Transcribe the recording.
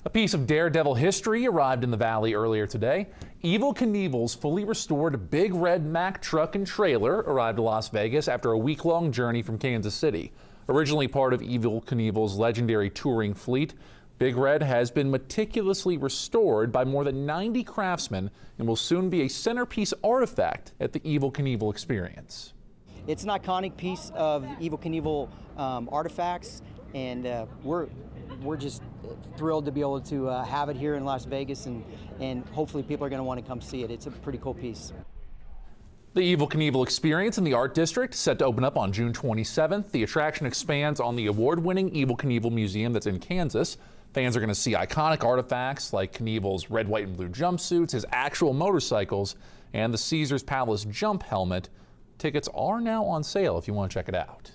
A piece of Daredevil history arrived in the valley earlier today. Evel Knievel's fully restored Big Red Mack truck and trailer arrived to Las Vegas after a week-long journey from Kansas City. Originally part of Evel Knievel's legendary touring fleet, Big Red has been meticulously restored by more than 90 craftsmen and will soon be a centerpiece artifact at the Evel Knievel experience. It's an iconic piece of Evel Knievel artifacts, and we're just thrilled to be able to have it here in Las Vegas, and hopefully people are going to want to come see it. It's a pretty cool piece. The Evel Knievel experience in the Art District set to open up on June 27th. The attraction expands on the award-winning Evel Knievel Museum that's in Kansas. Fans are going to see iconic artifacts like Knievel's red, white, and blue jumpsuits, his actual motorcycles, and the Caesar's Palace jump helmet. Tickets are now on sale if you want to check it out.